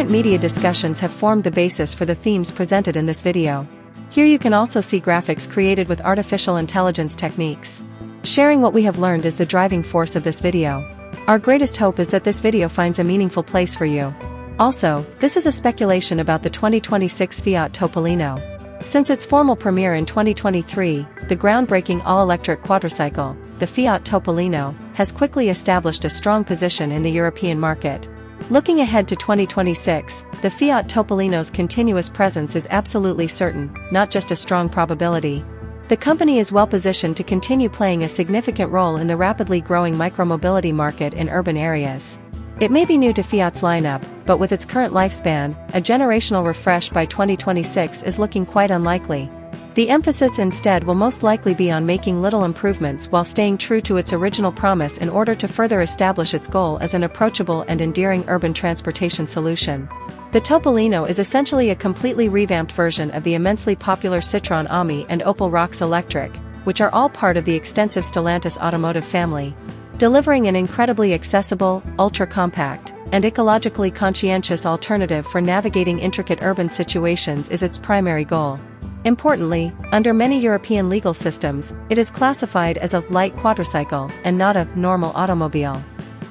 current media discussions have formed the basis for the themes presented in this video. Here you can also see graphics created with artificial intelligence techniques. Sharing what we have learned is the driving force of this video. Our greatest hope is that this video finds a meaningful place for you. Also, this is a speculation about the 2026 Fiat Topolino. Since its formal premiere in 2023, the groundbreaking all-electric quadricycle, the Fiat Topolino, has quickly established a strong position in the European market. Looking ahead to 2026, the Fiat Topolino's continuous presence is absolutely certain, not just a strong probability. The company is well positioned to continue playing a significant role in the rapidly growing micromobility market in urban areas. It may be new to Fiat's lineup, but with its current lifespan, a generational refresh by 2026 is looking quite unlikely. The emphasis instead will most likely be on making little improvements while staying true to its original promise in order to further establish its goal as an approachable and endearing urban transportation solution. The Topolino is essentially a completely revamped version of the immensely popular Citroën Ami and Opel Rocks Electric, which are all part of the extensive Stellantis automotive family. Delivering an incredibly accessible, ultra-compact, and ecologically conscientious alternative for navigating intricate urban situations is its primary goal. Importantly, under many European legal systems, it is classified as a light quadricycle and not a normal automobile.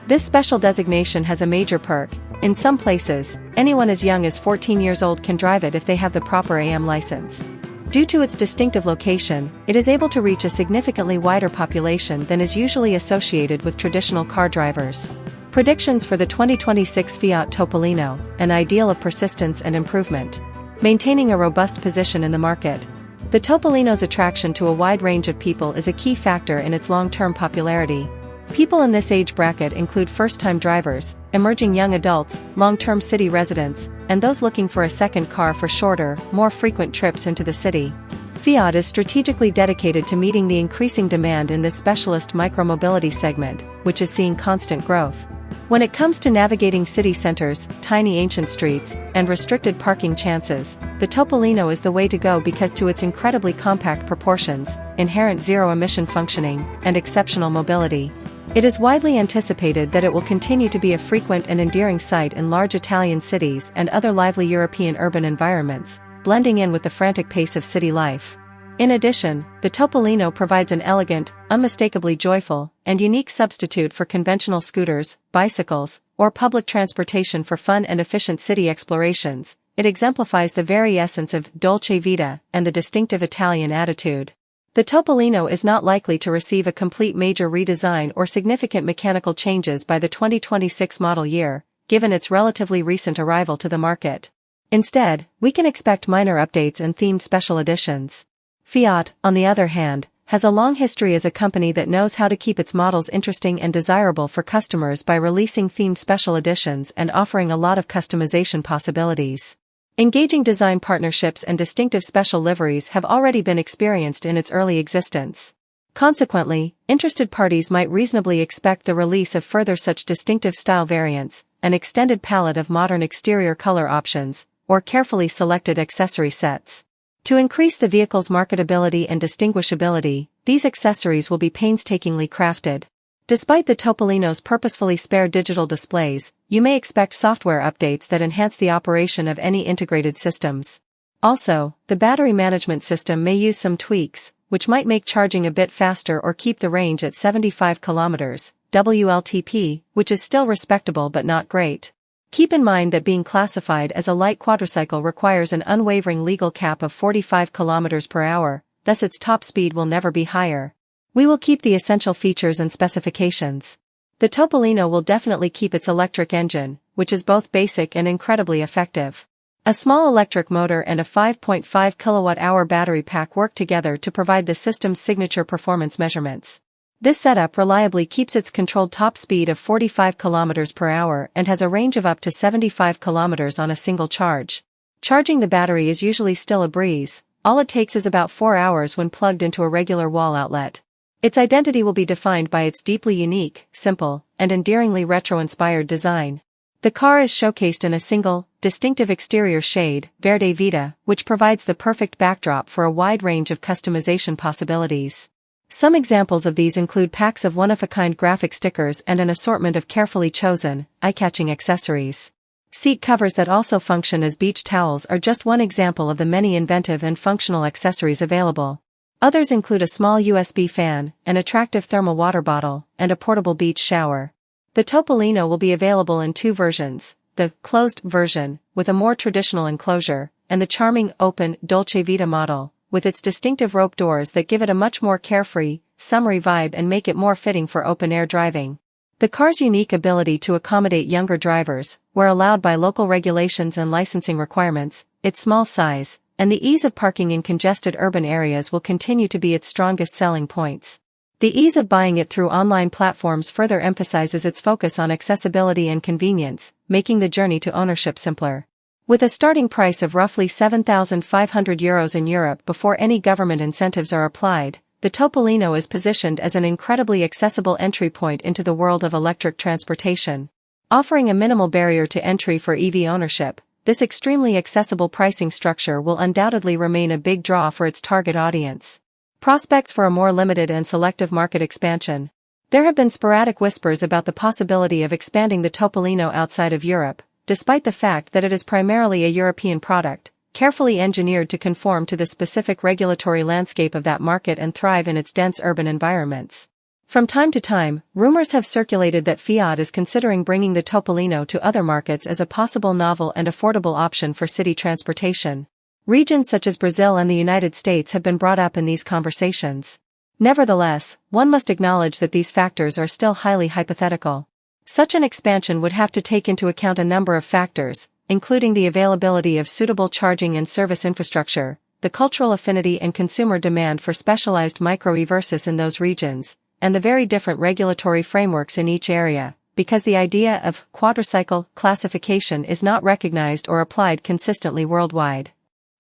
This special designation has a major perk. In some places, anyone as young as 14 years old can drive it if they have the proper AM license. Due to its distinctive location, it is able to reach a significantly wider population than is usually associated with traditional car drivers. Predictions for the 2026 Fiat Topolino, an ideal of persistence and improvement. Maintaining a robust position in the market. The Topolino's attraction to a wide range of people is a key factor in its long-term popularity. People in this age bracket include first-time drivers, emerging young adults, long-term city residents, and those looking for a second car for shorter, more frequent trips into the city. Fiat is strategically dedicated to meeting the increasing demand in this specialist micromobility segment, which is seeing constant growth. When it comes to navigating city centers, tiny ancient streets, and restricted parking chances, the Topolino is the way to go because to its incredibly compact proportions, inherent zero-emission functioning, and exceptional mobility. It is widely anticipated that it will continue to be a frequent and endearing sight in large Italian cities and other lively European urban environments, blending in with the frantic pace of city life. In addition, the Topolino provides an elegant, unmistakably joyful, and unique substitute for conventional scooters, bicycles, or public transportation for fun and efficient city explorations. It exemplifies the very essence of dolce vita and the distinctive Italian attitude. The Topolino is not likely to receive a complete major redesign or significant mechanical changes by the 2026 model year, given its relatively recent arrival to the market. Instead, we can expect minor updates and themed special editions. Fiat, on the other hand, has a long history as a company that knows how to keep its models interesting and desirable for customers by releasing themed special editions and offering a lot of customization possibilities. Engaging design partnerships and distinctive special liveries have already been experienced in its early existence. Consequently, interested parties might reasonably expect the release of further such distinctive style variants, an extended palette of modern exterior color options, or carefully selected accessory sets. To increase the vehicle's marketability and distinguishability, these accessories will be painstakingly crafted. Despite the Topolino's purposefully spare digital displays, you may expect software updates that enhance the operation of any integrated systems. Also, the battery management system may use some tweaks, which might make charging a bit faster or keep the range at 75 km, WLTP, which is still respectable but not great. Keep in mind that being classified as a light quadricycle requires an unwavering legal cap of 45 km per hour, thus its top speed will never be higher. We will keep the essential features and specifications. The Topolino will definitely keep its electric engine, which is both basic and incredibly effective. A small electric motor and a 5.5 kWh battery pack work together to provide the system's signature performance measurements. This setup reliably keeps its controlled top speed of 45 km per hour and has a range of up to 75 km on a single charge. Charging the battery is usually still a breeze. All it takes is about 4 hours when plugged into a regular wall outlet. Its identity will be defined by its deeply unique, simple, and endearingly retro-inspired design. The car is showcased in a single, distinctive exterior shade, Verde Vita, which provides the perfect backdrop for a wide range of customization possibilities. Some examples of these include packs of one-of-a-kind graphic stickers and an assortment of carefully chosen, eye-catching accessories. Seat covers that also function as beach towels are just one example of the many inventive and functional accessories available. Others include a small USB fan, an attractive thermal water bottle, and a portable beach shower. The Topolino will be available in two versions, the closed version, with a more traditional enclosure, and the charming, open, Dolce Vita model, with its distinctive rope doors that give it a much more carefree, summery vibe and make it more fitting for open-air driving. The car's unique ability to accommodate younger drivers, where allowed by local regulations and licensing requirements, its small size, and the ease of parking in congested urban areas will continue to be its strongest selling points. The ease of buying it through online platforms further emphasizes its focus on accessibility and convenience, making the journey to ownership simpler. With a starting price of roughly €7,500 in Europe before any government incentives are applied, the Topolino is positioned as an incredibly accessible entry point into the world of electric transportation. Offering a minimal barrier to entry for EV ownership, this extremely accessible pricing structure will undoubtedly remain a big draw for its target audience. Prospects for a more limited and selective market expansion. There have been sporadic whispers about the possibility of expanding the Topolino outside of Europe, despite the fact that it is primarily a European product, carefully engineered to conform to the specific regulatory landscape of that market and thrive in its dense urban environments. From time to time, rumors have circulated that Fiat is considering bringing the Topolino to other markets as a possible novel and affordable option for city transportation. Regions such as Brazil and the United States have been brought up in these conversations. Nevertheless, one must acknowledge that these factors are still highly hypothetical. Such an expansion would have to take into account a number of factors, including the availability of suitable charging and service infrastructure, the cultural affinity and consumer demand for specialized micro-reverses in those regions, and the very different regulatory frameworks in each area, because the idea of quadricycle classification is not recognized or applied consistently worldwide.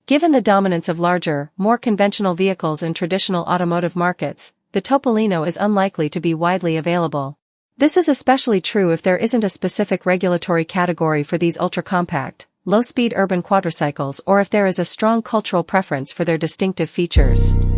Given the dominance of larger, more conventional vehicles in traditional automotive markets, the Topolino is unlikely to be widely available. This is especially true if there isn't a specific regulatory category for these ultra-compact, low-speed urban quadricycles or if there is a strong cultural preference for their distinctive features.